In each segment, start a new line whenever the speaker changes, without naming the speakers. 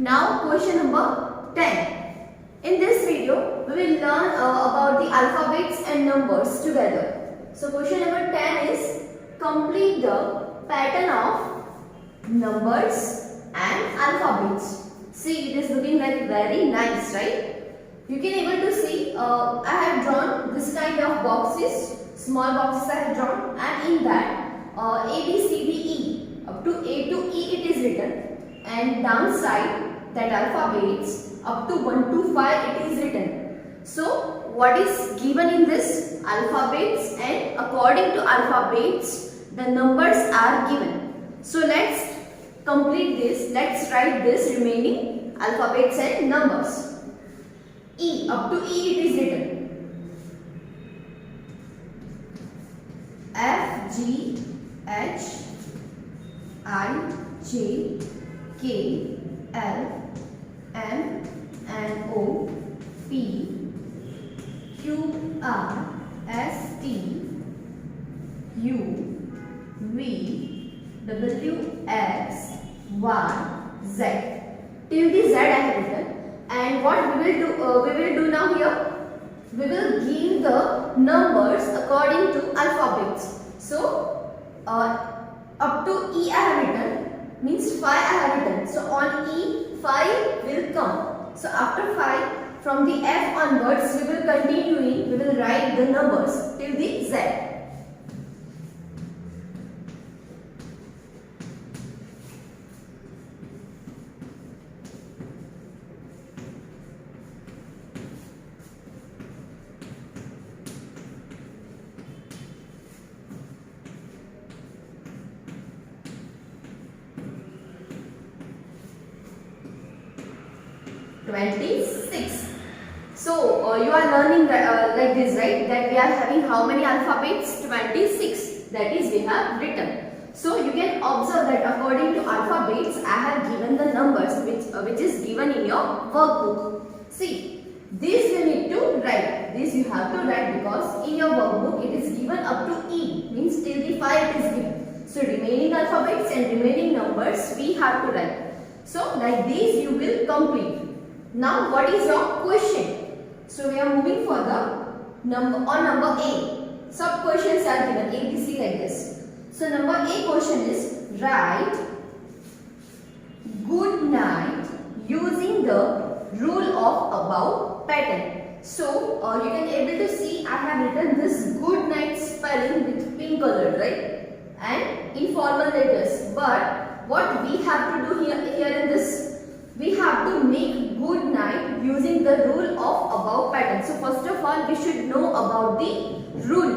Now question number 10. In this video, we will learn about the alphabets and numbers together. So question number 10 is complete the pattern of numbers and alphabets. See, it is looking like very nice, right? You can able to see I have drawn this kind of boxes, small boxes I have drawn, and in that A, B, C, D, E, up to A to E it is written, and downside that alphabets up to 1 to 5 it is written. So what is given in this? Alphabets, and according to alphabets the numbers are given. So let's complete this. Let's write this remaining alphabets and numbers. E, up to E it is written. F, G, H, I, J, K, L, M, N, O, P, Q, R, S, T, U, V, W, X, Y, Z. Till the Z I have written. And what we will do now here? We will give the numbers according to alphabets. So up to E I have written, means 5 I have written. So on E 5 will come. So after 5, from the F onwards we will continue. We will write the numbers till the Z. So you are learning like this, right? That we are having how many alphabets? 26. That is we have written. So you can observe that according to alphabets I have given the numbers which is given in your workbook. See, this you need to write. This you have to write because in your workbook it is given up to E, means till the 5 it is given. So remaining alphabets and remaining numbers we have to write. So like this you will complete. Now what is your question? So we are moving for the number A. Sub questions are given A, B, C like this. So number A question is write good night using the rule of above pattern. So you can able to see I have written this good night spelling with pink color, right? And informal letters. But what we have to do here in this, we have to make good night using the rule of above pattern. So first of all we should know about the rule,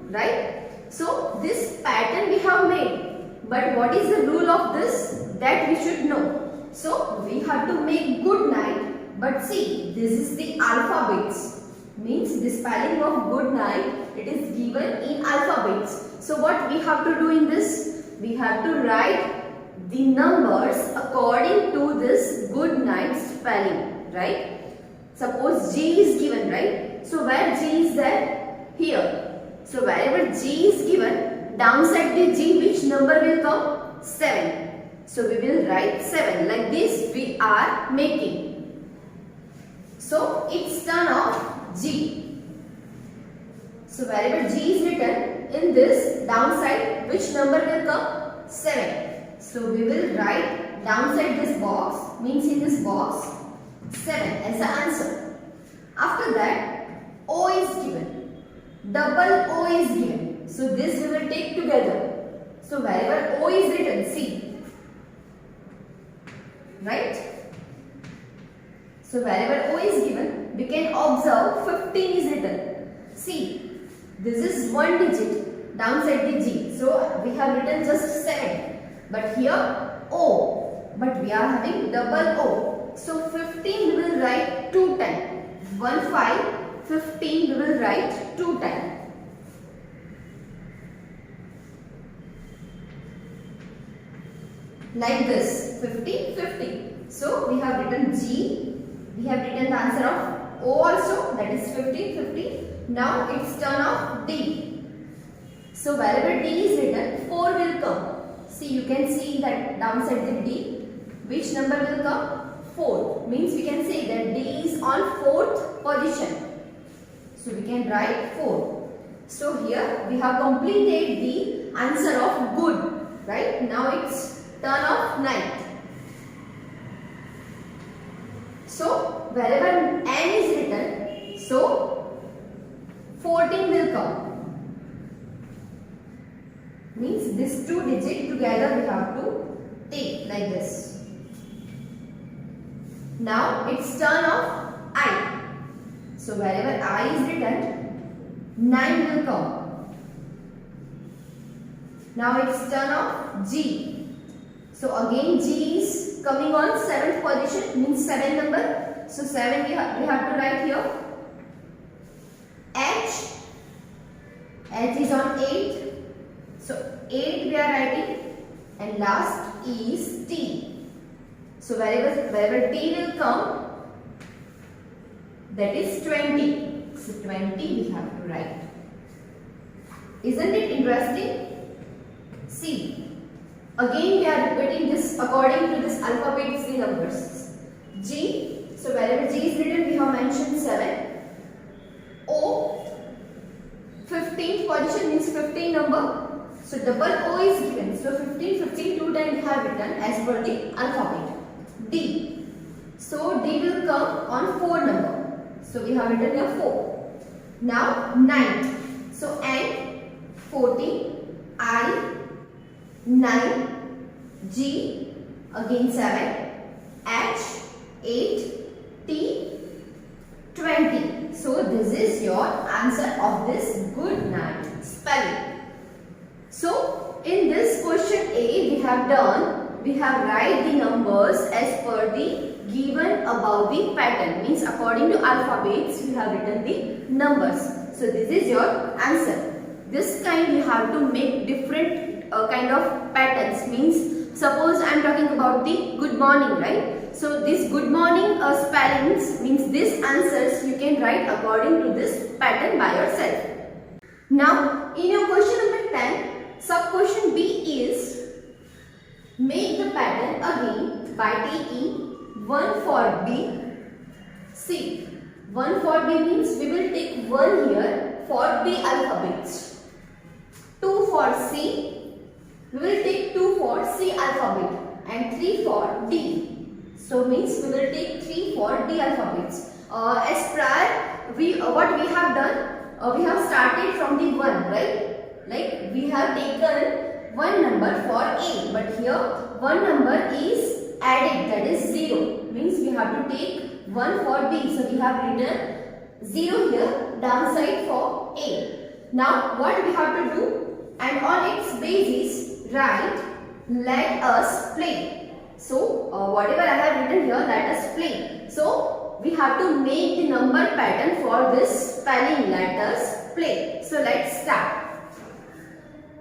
right? So this pattern we have made, but what is the rule of this? That we should know. So we have to make good night, but see, this is the alphabets, means the spelling of good night it is given in alphabets. So what we have to do in this? We have to write the numbers according to this good night spelling, right? Suppose G is given, right? So where G is there? Here. So wherever G is given, downside the G, which number will come? 7. So we will write 7. Like this we are making. So it's turn of G. So wherever G is written, in this downside, which number will come? 7. So we will write downside this box, means in this box 7 as the answer. After that O is given, double O is given. So this we will take together. So wherever O is written, see, right? So wherever O is given, we can observe 15 is written. See, this is one digit, downside the G. So we have written just 7. But here O, but we are having double O. So 15 we will write 2 times. 1 5, 15 we will write 2 times. Like this, 50, 50. So we have written G, we have written the answer of O also, that is 50, 50. Now it's turn of D. So wherever D is written, 4 will come. See, you can see that downside the D. Which number will come? 4. Means we can say that D is on 4th position. So we can write 4. So here we have completed the answer of good. Right? Now it's turn of ninth. So wherever n is written, so 14 will come. Means this 2 digit together we have to take like this. Now it's turn of I. So wherever I is written, 9 will come. Now it's turn of G. So again G is coming on 7th position, means 7 number. So 7 we have to write here. H. H is on 8. So 8 we are writing. And last is T. So wherever T will come, that is 20. So 20 we have to write. Isn't it interesting? See. Again we are repeating this according to this alphabet the numbers. G. So wherever G is written, we have mentioned 7. O. 15th position means 15 number. So double O is given. So 15, 15 two times we have written as per the alphabet. D. So D will come on 4 number. So we have written here 4. Now 9. So N, 14, I, 9, G, again 7, H, 8, T, 20. So this is your answer of this good night spelling. So in this question A we have write the numbers as per the given above the pattern. Means according to alphabets we have written the numbers. So this is your answer. This kind you have to make different kind of patterns. Means suppose I am talking about the good morning, right? So this good morning spellings means these answers you can write according to this pattern by yourself. Now in your question number 10, sub question B is make the pattern again by taking 1 for B. See, 1 for B means we will take 1 here for B alphabets. 2 for C, we will take 2 for C alphabet, and 3 for D. So means we will take 3 for D alphabets. As prior, what we have done, we have started from the 1, right? Like we have taken 1 number for A, but here 1 number is added, that is 0. Means we have to take 1 for B. So we have written 0 here, downside for A. Now what we have to do? And on its basis, write let us play. So whatever I have written here, let us play. So we have to make the number pattern for this spelling, let us play. So let's start.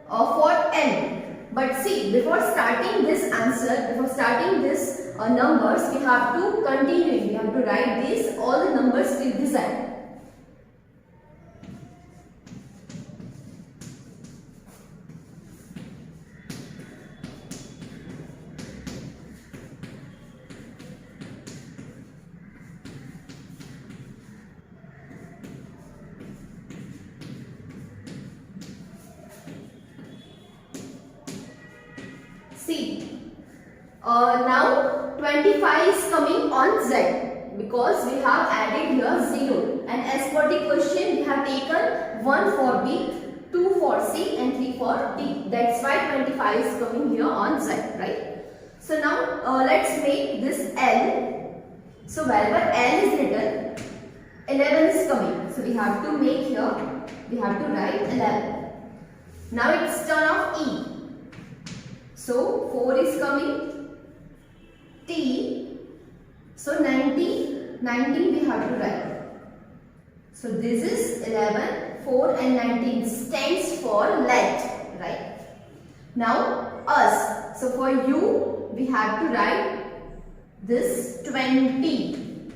For N. But see, before starting this answer, before starting this numbers, we have to continue. We have to write these all the numbers till this end. See, now 25 is coming on Z because we have added here 0, and as per the question we have taken 1 for B, 2 for C and 3 for D. That's why 25 is coming here on Z, right? So now let's make this L. So wherever L is written, 11 is coming. So we have to make here, we have to write 11. Now it's turn of E. So 4 is coming, T, so 19 we have to write. So this is 11, 4 and 19 stands for let, right? Now us, so for U we have to write this 20.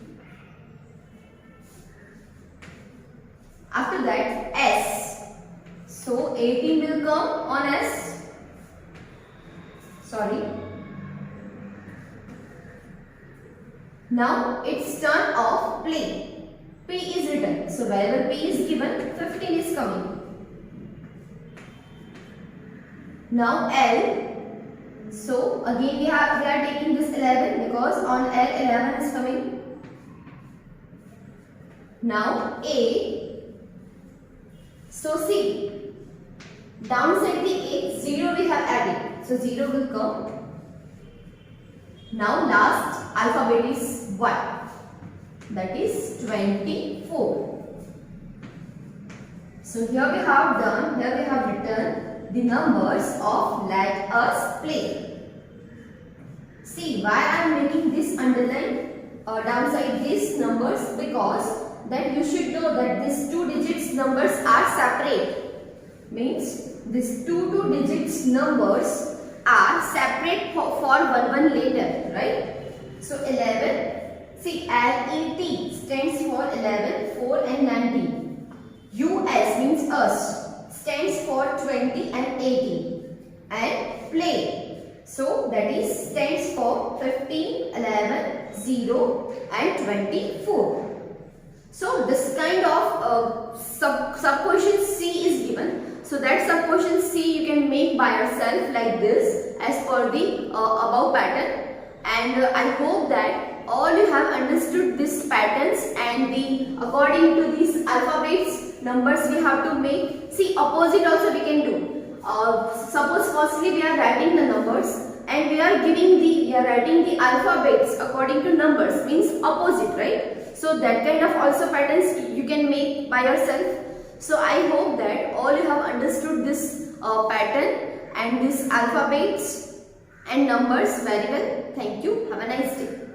After that S, so 18 will come on S. Sorry. Now it's turn of play. P is written. So wherever P is given, 15 is coming. Now L. So again we are taking this 11 because on L 11 is coming. Now A. So see, downside the A, 0 we have added. So 0 will come. Now last alphabet is 1. That is 24. So here we have written the numbers of let us play. See why I am making this underline downside these numbers, because that you should know that these 2 digits numbers are separate. Means these two digits numbers are separate for one later, right? So 11, see LET stands for 11, 4 and 19. US means us, stands for 20 and 18. And play, so that is stands for 15, 11, 0 and 24. So this kind of sub question C is given. So that sub question C you can make by yourself like this as per the above pattern. And I hope that all you have understood these patterns and the according to these alphabets numbers we have to make. See, opposite also we can do. Suppose firstly we are writing the numbers and we are writing the alphabets according to numbers, means opposite, right? So that kind of also patterns you can make by yourself. So I hope that all you have understood this pattern and these alphabets and numbers very well. Thank you. Have a nice day.